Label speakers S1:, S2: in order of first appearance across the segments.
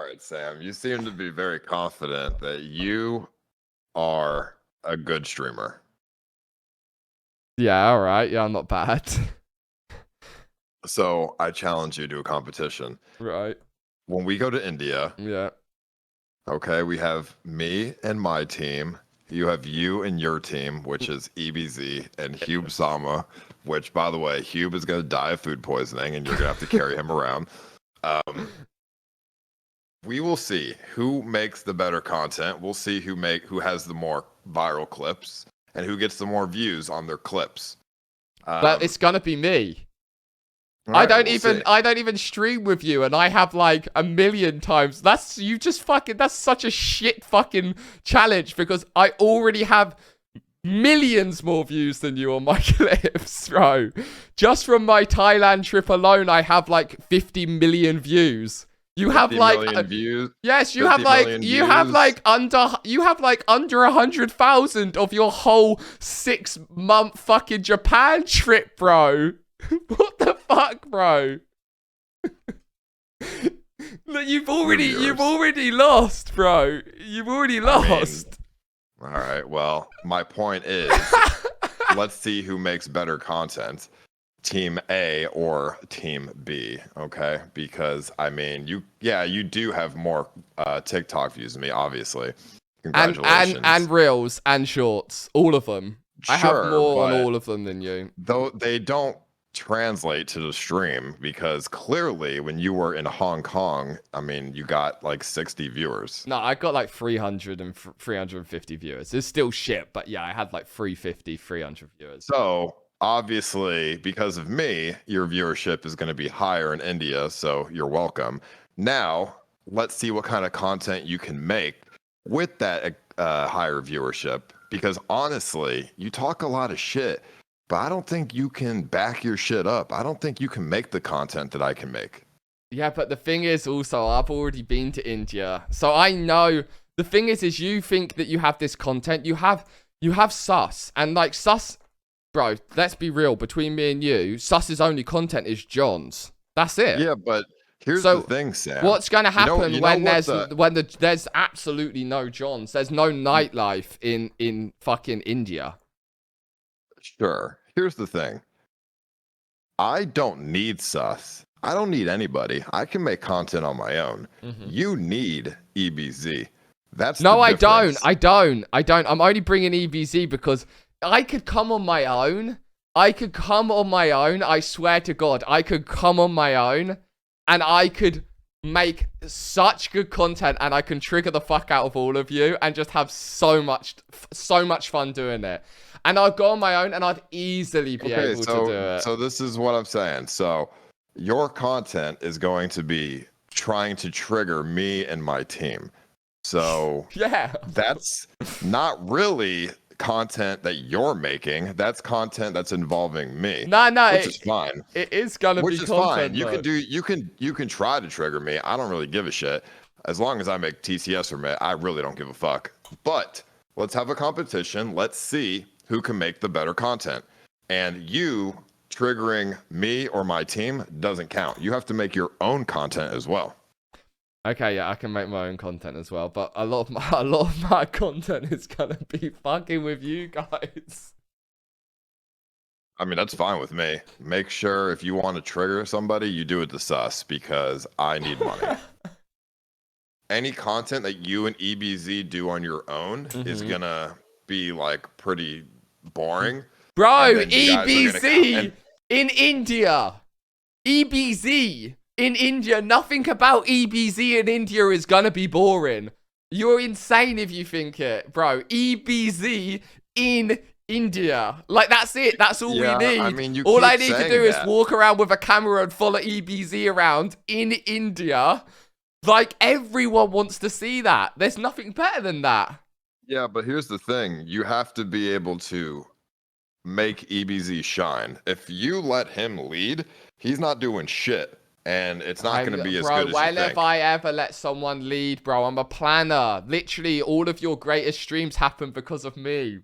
S1: right, Sam. You seem to be very confident that you are a good streamer.
S2: Yeah, all right. Yeah, I'm not bad.
S1: So I challenge you to a competition.
S2: Right.
S1: When we go to India,
S2: Yeah.
S1: okay, we have me and my team. You have you and your team, which is EBZ, and Hube Sama, which, by the way, Hube is going to die of food poisoning, and you're going to have to carry him around. We will see who makes the better content. We'll see who has the more viral clips and who gets the more views on their clips.
S2: But it's gonna be me.
S1: I don't
S2: even stream with you, and I have like 1 million times. That's such a shit fucking challenge because I already have millions more views than you on my clips, bro. Just from my Thailand trip alone, I have like 50 million views. You have like
S1: views.
S2: Yes, you have like under 100,000 of your whole 6-month fucking Japan trip, bro. What the fuck, bro? You've already lost, bro. You've already lost.
S1: All right. Well, my point is, let's see who makes better content. Team A or Team B, okay? Because I mean, you do have more TikTok views than me, obviously. Congratulations.
S2: And reels and shorts, all of them.
S1: Sure,
S2: I have more on all of them than you.
S1: Though they don't translate to the stream because clearly when you were in Hong Kong, I mean, you got like 60 viewers.
S2: No, I got like 300 and 350 viewers. It's still shit, but yeah, I had like 350, 300 viewers.
S1: So obviously, because of me, your viewership is going to be higher in India, so you're welcome. Now, let's see what kind of content you can make with that higher viewership. Because honestly, you talk a lot of shit, but I don't think you can back your shit up. I don't think you can make the content that I can make.
S2: Yeah, but the thing is also, I've already been to India, so I know. The thing is you think that you have this content. You have Sus, and like Sus. Bro, let's be real. Between me and you, Sus's only content is John's. That's it.
S1: Yeah, but here's the thing, Sam.
S2: What's going to happen when there's absolutely no John's? There's no nightlife in fucking India.
S1: Sure. Here's the thing. I don't need Sus. I don't need anybody. I can make content on my own. You need EBZ. That's
S2: no, I don't. I don't. I'm only bringing EBZ because I could come on my own. I swear to God, I could come on my own and I could make such good content and I can trigger the fuck out of all of you and just have so much fun doing it. And I'd go on my own and I'd easily be able to do it.
S1: So this is what I'm saying. So your content is going to be trying to trigger me and my team. So
S2: yeah,
S1: that's not really content that you're making. That's content that's involving me.
S2: No,
S1: which is fine.
S2: It is gonna be content.
S1: Fine. You can try to trigger me. I don't really give a shit. As long as I make TCS from it, I really don't give a fuck. But let's have a competition. Let's see who can make the better content. And you triggering me or my team doesn't count. You have to make your own content as well.
S2: Okay, yeah, I can make my own content as well, but a lot of my content is gonna be fucking with you guys.
S1: I mean, that's fine with me. Make sure if you want to trigger somebody, you do it to Sus because I need money. Any content that you and EBZ do on your own is gonna be like pretty boring.
S2: Bro, EBZ in India. EBZ in India. Nothing about EBZ in India is gonna be boring. You're insane if you think it, bro. EBZ in India. Like, that's it. That's all we need.
S1: I mean,
S2: all I need to do is walk around with a camera and follow EBZ around in India. Like, everyone wants to see that. There's nothing better than that.
S1: Yeah, but here's the thing. You have to be able to make EBZ shine. If you let him lead, he's not doing shit. And it's not going to be as good as you think.
S2: When have I ever let someone lead, bro? I'm a planner. Literally, all of your greatest streams happen because of me.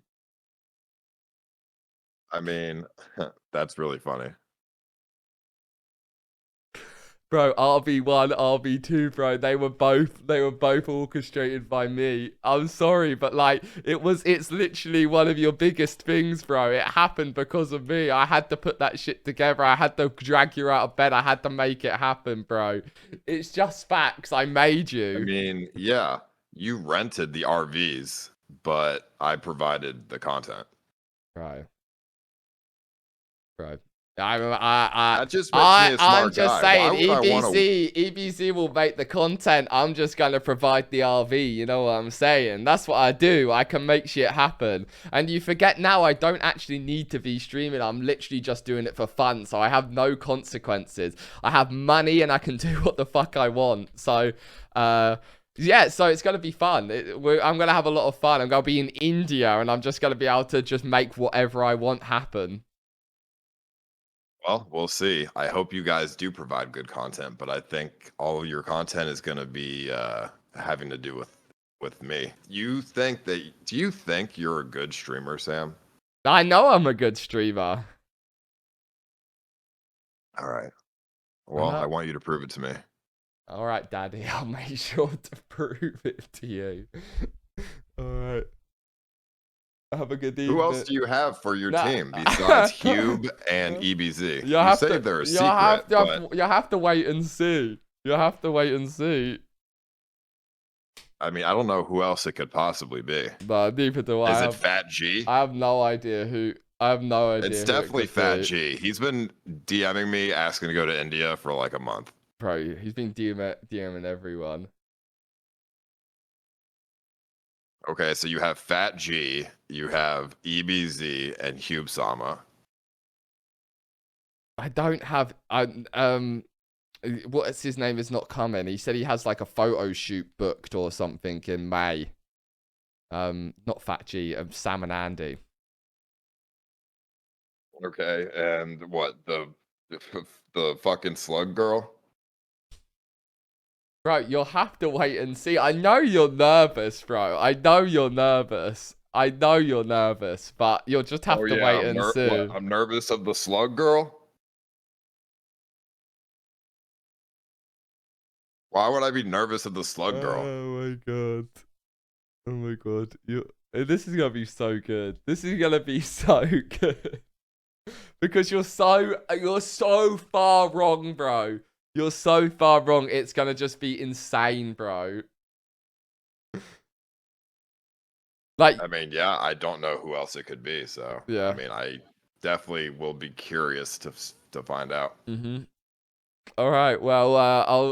S1: I mean, that's really funny.
S2: Bro, RB1, RB2, bro. They were both orchestrated by me. I'm sorry, but like it's literally one of your biggest things, bro. It happened because of me. I had to put that shit together. I had to drag you out of bed. I had to make it happen, bro. It's just facts. I made
S1: I
S2: you.
S1: mean, yeah, you rented the RVs, but I provided the content.
S2: Bro. Bro. I,
S1: That just makes me a
S2: I'm
S1: smart
S2: just
S1: guy. Why
S2: saying,
S1: would I want to?
S2: EBZ will make the content. I'm just gonna provide the RV. You know what I'm saying? That's what I do. I can make shit happen. And you forget now, I don't actually need to be streaming. I'm literally just doing it for fun. So I have no consequences. I have money and I can do what the fuck I want. So, yeah, so it's going to be fun. I'm going to have a lot of fun. I'm going to be in India and I'm just going to be able to just make whatever I want happen.
S1: Well, we'll see. I hope you guys do provide good content, but I think all of your content is going to be having to do with me. Do you think you're a good streamer, Sam?
S2: I know I'm a good streamer.
S1: All right. Well, I want you to prove it to me.
S2: All right, Daddy. I'll make sure to prove it to you. All right. Have a good evening.
S1: Who else do you have for your team besides Hube and EBZ? You say they're a secret, but
S2: you have to wait and see. You have to wait and see.
S1: I mean, I don't know who else it could possibly be.
S2: No, neither do I.
S1: Is it Fat G?
S2: I have no idea who. I have no idea.
S1: It's definitely Fat G. He's been DMing me asking to go to India for like a month.
S2: Bro, he's been DMing everyone.
S1: Okay, so you have Fat G, you have EBZ, and Hube Sama.
S2: I don't have. What's his name is not coming. He said he has like a photo shoot booked or something in May. Not Fat G. Sam and Andy.
S1: Okay, and what the fucking slug girl?
S2: Bro, you'll have to wait and see. I know you're nervous, bro. I know you're nervous. I know you're nervous, but you'll just have to wait and see.
S1: What, I'm nervous of the slug girl? Why would I be nervous of the slug girl?
S2: Oh my god. Oh my god. This is gonna be so good. This is gonna be so good. Because you're so far wrong, bro. You're so far wrong. It's gonna just be insane, bro. Like,
S1: I mean, yeah, I don't know who else it could be. So
S2: yeah.
S1: I mean, I definitely will be curious to find out.
S2: All right. Well,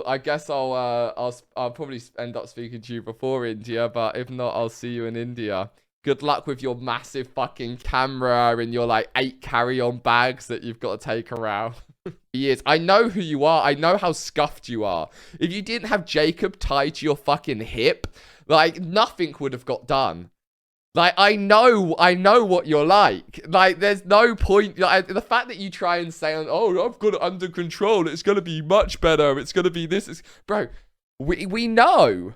S2: I guess I'll probably end up speaking to you before India, but if not, I'll see you in India. Good luck with your massive fucking camera and your like 8 carry-on bags that you've got to take around. Years. I know who you are. I know how scuffed you are. If you didn't have Jacob tied to your fucking hip, like nothing would have got done. Like I know what you're like. Like there's no point. Like, the fact that you try and say, "Oh, I've got it under control. It's gonna be much better. It's gonna be this." Bro, we know.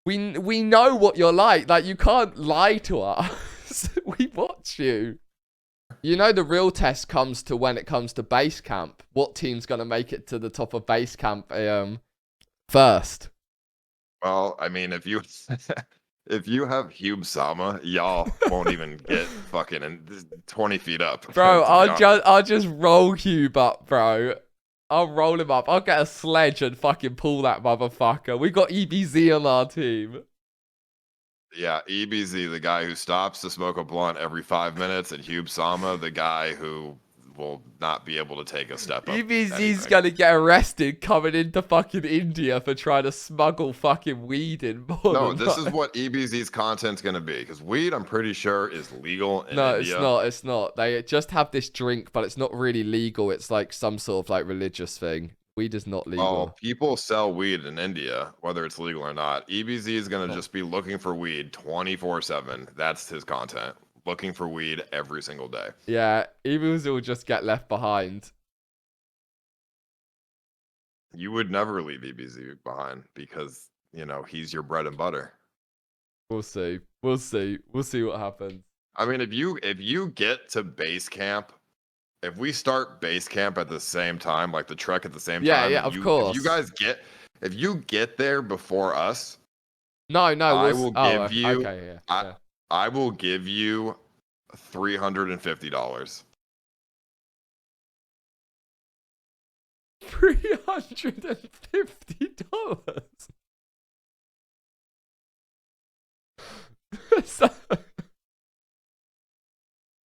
S2: We know what you're like. Like, you can't lie to us. We watch you. You know the real test comes to when it comes to base camp. What team's going to make it to the top of base camp first?
S1: Well, I mean, if you if you have Hube Sama, y'all won't even get fucking 20 feet up.
S2: Bro, I'll just roll Hube up, bro. I'll roll him up. I'll get a sledge and fucking pull that motherfucker. We got EBZ on our team.
S1: Yeah, EBZ, the guy who stops to smoke a blunt every 5 minutes, and Hube Sama, the guy who will not be able to take a step up.
S2: EBZ's gonna get arrested coming into fucking India for trying to smuggle fucking weed in.
S1: No, this is what EBZ's content's gonna be, because weed, I'm pretty sure, is legal in India.
S2: No, it's not. They just have this drink, but it's not really legal. It's like some sort of like religious thing. Weed is not legal.
S1: Well, people sell weed in India, whether it's legal or not. EBZ is gonna just be looking for weed 24/7. That's his content. Looking for weed every single day.
S2: Yeah, EBZ will just get left behind.
S1: You would never leave EBZ behind because, you know, he's your bread and butter.
S2: We'll see. We'll see. We'll see what happens.
S1: I mean, if you get to base camp if we start base camp at the same time, like the trek at the same
S2: Yeah,
S1: time,
S2: yeah,
S1: and
S2: of
S1: if you
S2: course.
S1: guys if you get there before us,
S2: No, no,
S1: I
S2: was
S1: will
S2: oh,
S1: give you
S2: okay, yeah,
S1: I
S2: yeah.
S1: I will give you $350.
S2: $350. So-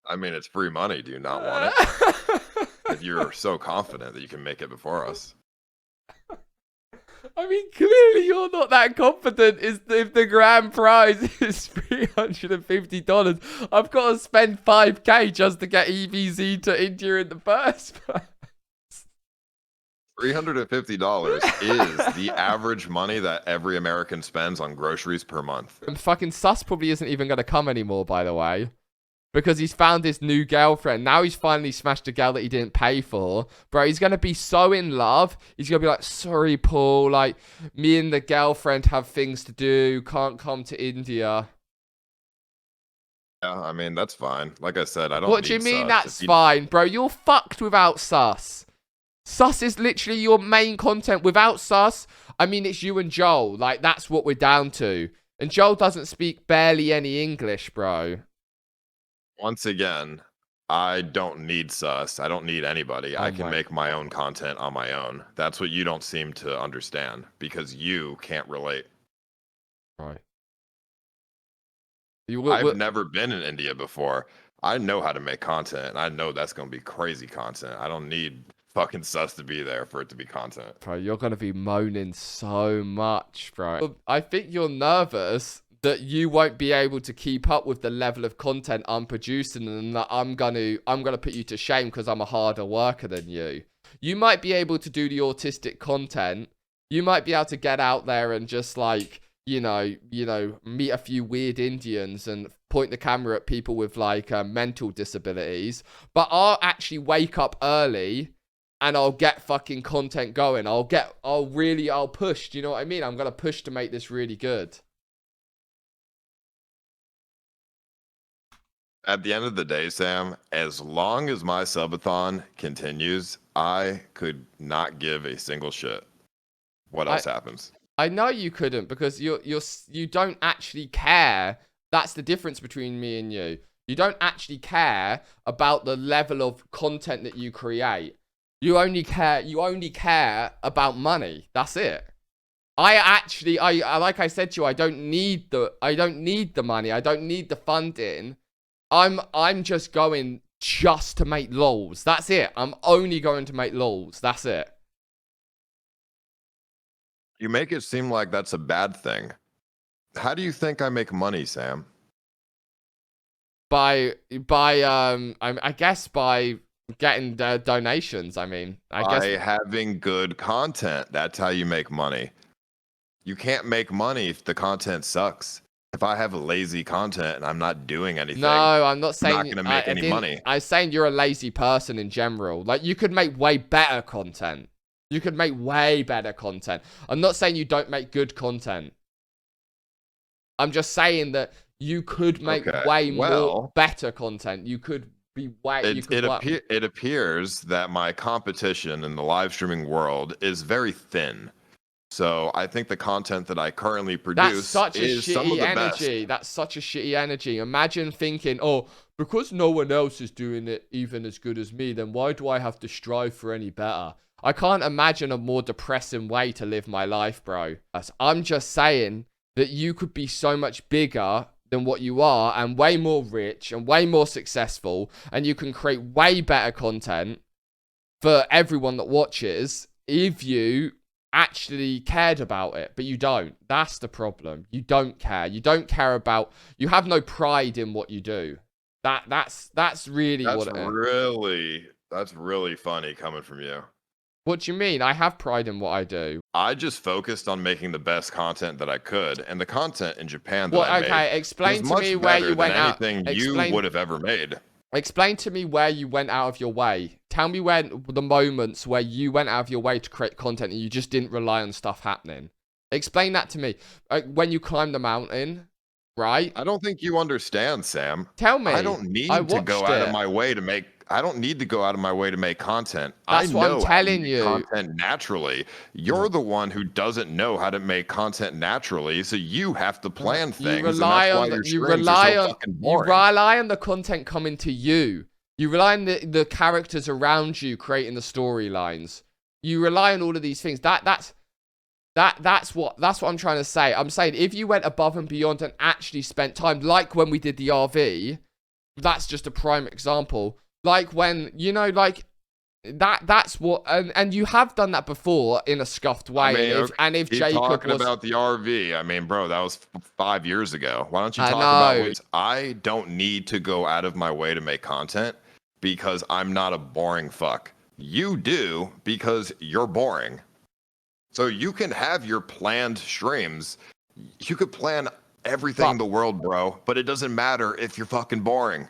S1: I mean, it's free money. Do you not want it? If you're so confident that you can make it before us.
S2: I mean, clearly you're not that confident. Is if the grand prize is $350, I've got to spend 5K just to get EVZ to India in the first place.
S1: $350 is the average money that every American spends on groceries per month.
S2: And fucking Sus probably isn't even going to come anymore, by the way. Because he's found his new girlfriend. Now he's finally smashed a girl that he didn't pay for. Bro, he's going to be so in love. He's going to be like, sorry, Paul. Like, me and the girlfriend have things to do. Can't come to India.
S1: Yeah, I mean, that's fine. Like I said, I don't
S2: What do you
S1: need
S2: mean
S1: sus.
S2: that's fine, bro? You're fucked without Sus. Sus is literally your main content. Without Sus, I mean, it's you and Joel. Like, that's what we're down to. And Joel doesn't speak barely any English, bro.
S1: Once again, I don't need sus. I don't need anybody. I can make my own content on my own. That's what you don't seem to understand because you can't relate.
S2: Right.
S1: I've never been in India before. I know how to make content. I know that's going to be crazy content. I don't need fucking sus to be there for it to be content.
S2: Bro, you're going to be moaning so much, bro. I think you're nervous that you won't be able to keep up with the level of content I'm producing and that I'm gonna put you to shame because I'm a harder worker than you. You might be able to do the autistic content. You might be able to get out there and just like, you know, meet a few weird Indians and point the camera at people with like mental disabilities. But I'll actually wake up early and I'll get fucking content going. I'll push. Do you know what I mean? I'm gonna push to make this really good.
S1: At the end of the day, Sam, as long as my subathon continues, I could not give a single shit what else happens.
S2: I know you couldn't because you don't actually care. That's the difference between me and you. You don't actually care about the level of content that you create. You only care about money. That's it. I like I said to you, I don't need the money. I don't need the funding. I'm just going just to make lols. That's it. I'm only going to make lols. That's it.
S1: You make it seem like that's a bad thing. How do you think I make money, Sam?
S2: I guess by getting donations. I mean, I guess
S1: by having good content. That's how you make money. You can't make money if the content sucks. If I have lazy content and I'm not doing anything,
S2: no, I'm not saying
S1: I'm not going to make any money.
S2: I'm saying you're a lazy person in general. Like, you could make way better content. You could make way better content. I'm not saying you don't make good content. I'm just saying that you could make way more better content. You could be way.
S1: It appears that my competition in the live streaming world is very thin. So I think the content that I currently produce is some of the best.
S2: That's such a shitty energy. Imagine thinking, oh, because no one else is doing it even as good as me, then why do I have to strive for any better? I can't imagine a more depressing way to live my life, bro. I'm just saying that you could be so much bigger than what you are and way more rich and way more successful, and you can create way better content for everyone that watches if you actually cared about it. But you don't. That's the problem. You don't care. You don't care about, you have no pride in what you do. That's really what it is.
S1: That's really funny coming from you.
S2: What do you mean? I have pride in what I do.
S1: I just focused on making the best content that I could, and the content in Japan that I made
S2: explain to me where you went out.
S1: Anything you would have ever made.
S2: Explain to me where you went out of your way. Tell me where the moments where you went out of your way to create content and you just didn't rely on stuff happening. Explain that to me. When you climbed the mountain, right?
S1: I don't think you understand, Sam.
S2: Tell me.
S1: I don't need to go out of my way to make. I don't need to go out of my way to make content.
S2: That's
S1: I
S2: what I'm
S1: know how to
S2: telling
S1: make
S2: you.
S1: content naturally. You're the one who doesn't know how to make content naturally, so you have to plan
S2: You
S1: things, and that's
S2: rely
S1: why
S2: on
S1: your streams are so fucking
S2: you
S1: boring.
S2: rely on the content coming to you. You rely on the characters around you creating the storylines. You rely on all of these things. That's what I'm trying to say. I'm saying if you went above and beyond and actually spent time, like when we did the RV, that's just a prime example. Like when, you know, like that's what, and you have done that before in a scuffed way.
S1: I mean, okay,
S2: And if
S1: keep
S2: Jacob
S1: talking
S2: was,
S1: about the RV. I mean, bro, that was 5 years ago. Why don't you
S2: I
S1: talk about
S2: know.
S1: what I don't need to go out of my way to make content because I'm not a boring fuck. You do because you're boring. So you can have your planned streams. You could plan everything in the world, bro, but it doesn't matter if you're fucking boring.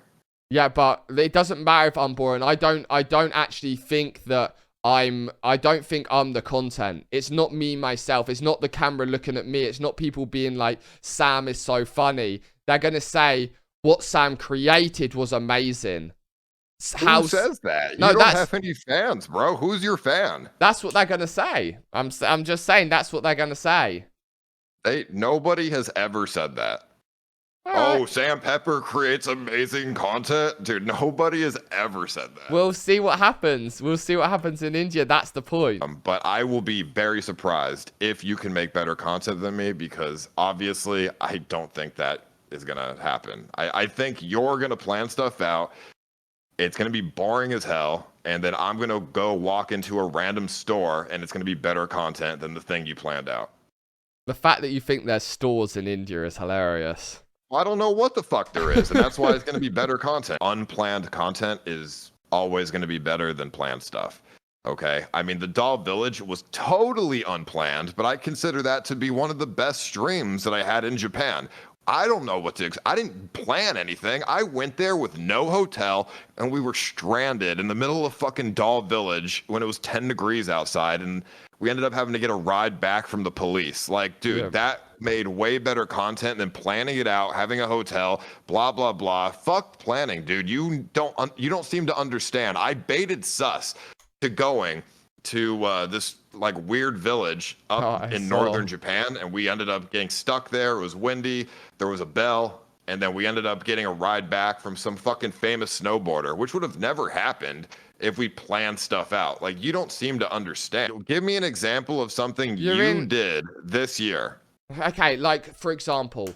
S2: Yeah, but it doesn't matter if I'm boring. I don't actually think that I don't think I'm the content. It's not me myself. It's not the camera looking at me. It's not people being like, Sam is so funny. They're going to say what Sam created was amazing.
S1: Who says that?
S2: No,
S1: You don't have any fans, bro. Who's your fan?
S2: that's what they're going to say. I'm just saying that's what they're going to say.
S1: Nobody has ever said that. Oh, Sam Pepper creates amazing content? Dude, nobody has ever said that.
S2: We'll see what happens. We'll see what happens in India. That's the point.
S1: But I will be very surprised if you can make better content than me, because obviously I don't think that is going to happen. I think you're going to plan stuff out. It's going to be boring as hell. And then I'm going to go walk into a random store and it's going to be better content than the thing you planned out.
S2: The fact that you think there's stores in India is hilarious.
S1: I don't know what the fuck there is, and that's why it's going to be better content. Unplanned content is always going to be better than planned stuff. Okay? I mean, the Doll Village was totally unplanned, but I consider that to be one of the best streams that I had in Japan. I don't know what to I didn't plan anything. I went there with no hotel, and we were stranded in the middle of fucking Doll Village when it was 10 degrees outside, and we ended up having to get a ride back from the police. Like, dude, that made way better content than planning it out, having a hotel, blah blah blah. Fuck planning, dude. You don't seem to understand. I baited sus to going to this like weird village up in northern Japan, and we ended up getting stuck there. It was windy. There was a bell, and then we ended up getting a ride back from some fucking famous snowboarder, which would have never happened if we planned stuff out. Like, you don't seem to understand. Give me an example of something you did this year.
S2: Okay, like, for example,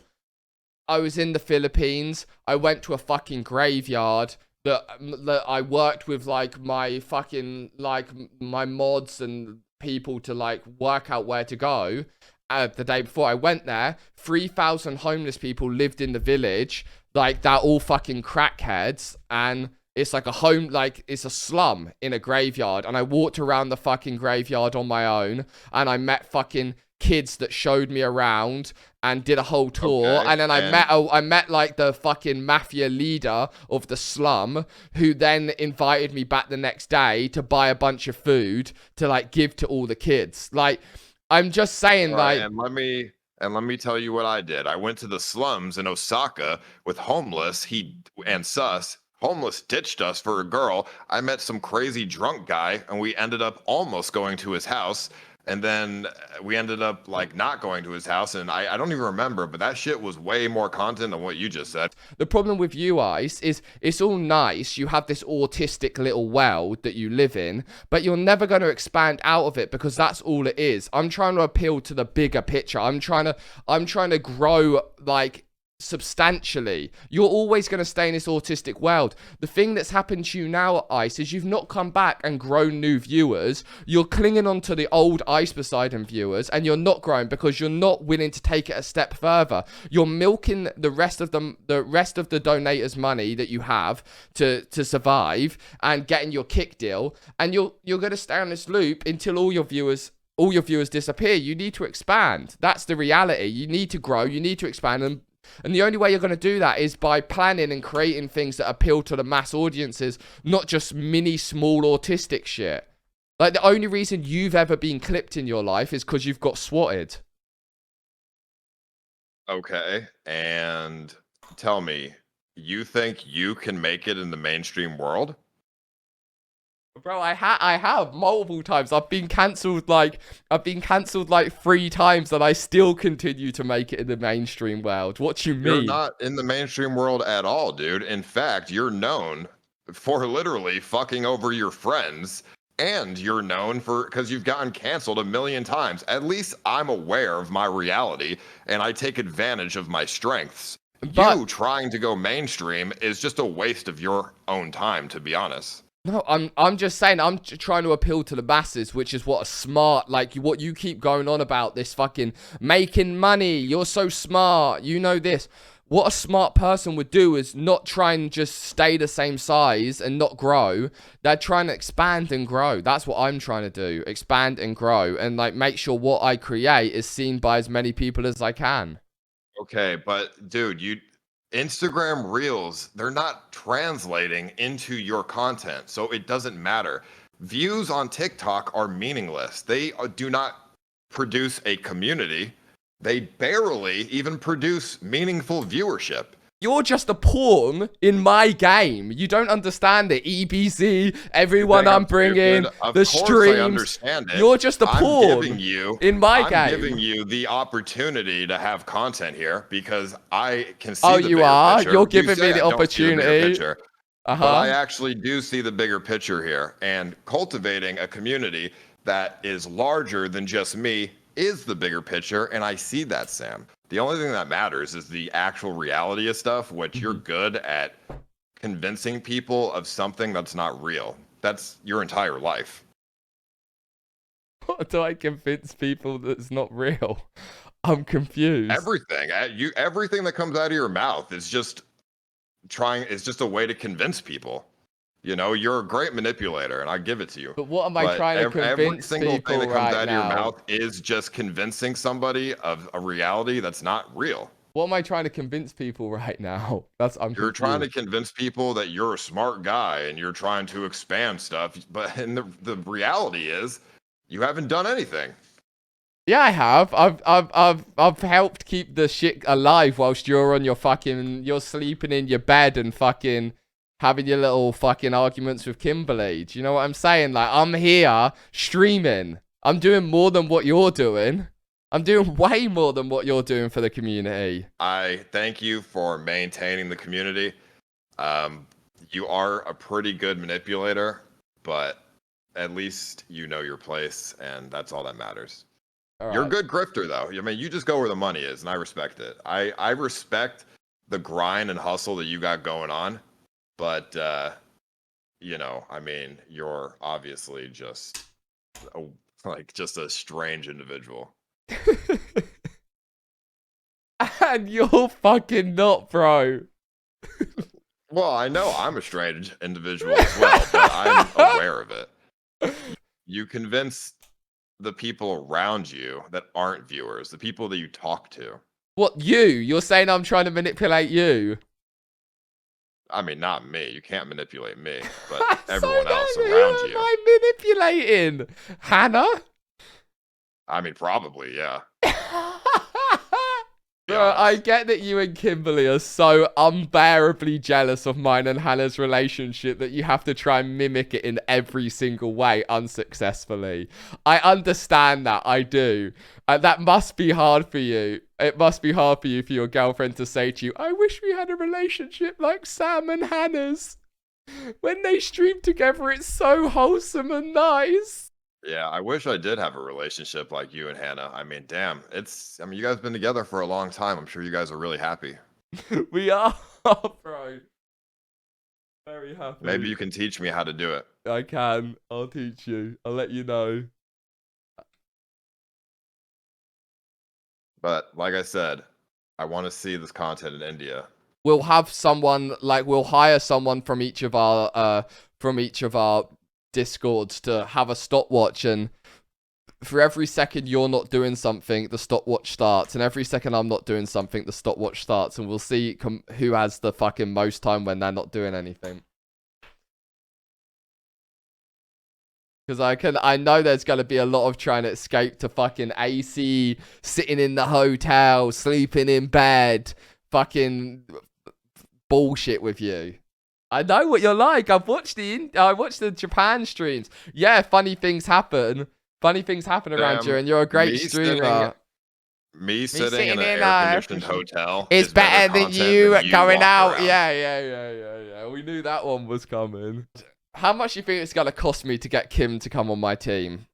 S2: I was in the Philippines. I went to a fucking graveyard that I worked with, like, my fucking, like, my mods and people to, like, work out where to go. The day before I went there, 3,000 homeless people lived in the village. Like, they're all fucking crackheads. And it's like it's a slum in a graveyard. And I walked around the fucking graveyard on my own. And I met fucking kids that showed me around and did a whole tour. Okay, and then I met like the fucking mafia leader of the slum, who then invited me back the next day to buy a bunch of food to like give to all the kids. Like, I'm just saying, like,
S1: and let me tell you what I did. I went to the slums in Osaka with homeless. Homeless ditched us for a girl. I met some crazy drunk guy, and we ended up almost going to his house. And then we ended up like not going to his house, and I don't even remember, but that shit was way more content than what you just said.
S2: The problem with you, Ice, is it's all nice. You have this autistic little world that you live in, but you're never going to expand out of it because that's all it is. I'm trying to appeal to the bigger picture. I'm trying to grow, like, substantially. You're always going to stay in this autistic world. The thing that's happened to you now, Ice, is you've not come back and grown new viewers. You're clinging on to the old Ice Poseidon viewers, and you're not growing because you're not willing to take it a step further. You're milking the rest of the donators' money that you have to survive and getting your kick deal, and you're going to stay on this loop until all your viewers disappear. You need to expand. That's the reality. You need to grow. You need to expand. And the only way you're going to do that is by planning and creating things that appeal to the mass audiences, not just mini, small, autistic shit. Like, the only reason you've ever been clipped in your life is because you've got swatted.
S1: Okay, and tell me, you think you can make it in the mainstream world?
S2: Bro, I have multiple times. I've been cancelled like 3 times, and I still continue to make it in the mainstream world. What you
S1: You're
S2: mean?
S1: not in the mainstream world at all, dude. In fact, you're known for literally fucking over your friends, and you're known for because you've gotten canceled a million times. At least I'm aware of my reality, and I take advantage of my strengths.
S2: But
S1: You trying to go mainstream is just a waste of your own time, to be honest.
S2: no, I'm just saying I'm trying to appeal to the masses, which is what a smart, like what you keep going on about, this fucking making money. You're so smart. You know this. What a smart person would do is not try and just stay the same size and not grow. They're trying to expand and grow. That's what I'm trying to do. Expand and grow, and like make sure what I create is seen by as many people as I can.
S1: Okay, but dude, Instagram Reels, they're not translating into your content, so it doesn't matter. Views on TikTok are meaningless. They do not produce a community. They barely even produce meaningful viewership.
S2: You're just a pawn in my game. You don't understand it. EBZ, everyone I'm bringing, the streams.
S1: I understand it.
S2: You're just a pawn in my game.
S1: I'm giving you the opportunity to have content here because I can see
S2: oh,
S1: the
S2: you
S1: bigger
S2: are?
S1: picture.
S2: You're giving me the opportunity.
S1: But I actually do see the bigger picture here, and cultivating a community that is larger than just me is the bigger picture, and I see that, Sam. The only thing that matters is the actual reality of stuff, which you're good at convincing people of something that's not real. That's your entire life.
S2: What do I convince people that's not real? I'm confused.
S1: Everything. Everything that comes out of your mouth is just a way to convince people. You know, you're a great manipulator, and I give it to you.
S2: But what am I trying to convince
S1: every single
S2: people
S1: thing that comes
S2: right
S1: out
S2: now?
S1: of your mouth is just convincing somebody of a reality that's not real.
S2: What am I trying to convince people right now?
S1: You're trying to convince people that you're a smart guy and you're trying to expand stuff, but and the reality is you haven't done anything.
S2: Yeah, I have. I've helped keep the shit alive whilst you're sleeping in your bed and fucking having your little fucking arguments with Kimberly. Do you know what I'm saying? Like, I'm here streaming. I'm doing more than what you're doing. I'm doing way more than what you're doing for the community.
S1: I thank you for maintaining the community. You are a pretty good manipulator, but at least you know your place, and that's all that matters. Right. You're a good grifter, though. I mean, you just go where the money is, and I respect it. I respect the grind and hustle that you got going on, but, you know, I mean, you're obviously just a strange individual.
S2: And you're fucking not, bro.
S1: Well, I know I'm a strange individual as well, but I'm aware of it. You convince the people around you that aren't viewers, the people that you talk to.
S2: What, you? You're saying I'm trying to manipulate you?
S1: I mean, not me. You can't manipulate me, but everyone else around you.
S2: Who am I manipulating? Hannah?
S1: I mean, probably, yeah.
S2: Bro, I get that you and Kimberly are so unbearably jealous of mine and Hannah's relationship that you have to try and mimic it in every single way unsuccessfully. I understand that, I do. That must be hard for you. It must be hard for you for your girlfriend to say to you, I wish we had a relationship like Sam and Hannah's. When they stream together, it's so wholesome and nice.
S1: Yeah, I wish I did have a relationship like you and Hannah. I mean, damn, you guys have been together for a long time. I'm sure you guys are really happy.
S2: We are, bro. Very happy.
S1: Maybe you can teach me how to do it.
S2: I can. I'll teach you. I'll let you know.
S3: But like I said, I want to see this content in India.
S2: We'll have someone, like, we'll hire someone from each of our Discords to have a stopwatch, and for every second you're not doing something, the stopwatch starts, and every second I'm not doing something, the stopwatch starts, and we'll see who has the fucking most time when they're not doing anything. Because I know there's going to be a lot of trying to escape to fucking AC, sitting in the hotel, sleeping in bed, fucking bullshit with you. I know what you're like. I watched the Japan streams. Yeah, funny things happen. Funny things happen around you, and you're a great streamer.
S1: Me sitting in an
S2: in
S1: air-conditioned hotel
S2: is better than
S1: content
S2: you
S1: than
S2: going
S1: walking
S2: out.
S1: around.
S2: Yeah. We knew that one was coming. How much do you think it's gonna cost me to get Kim to come on my team?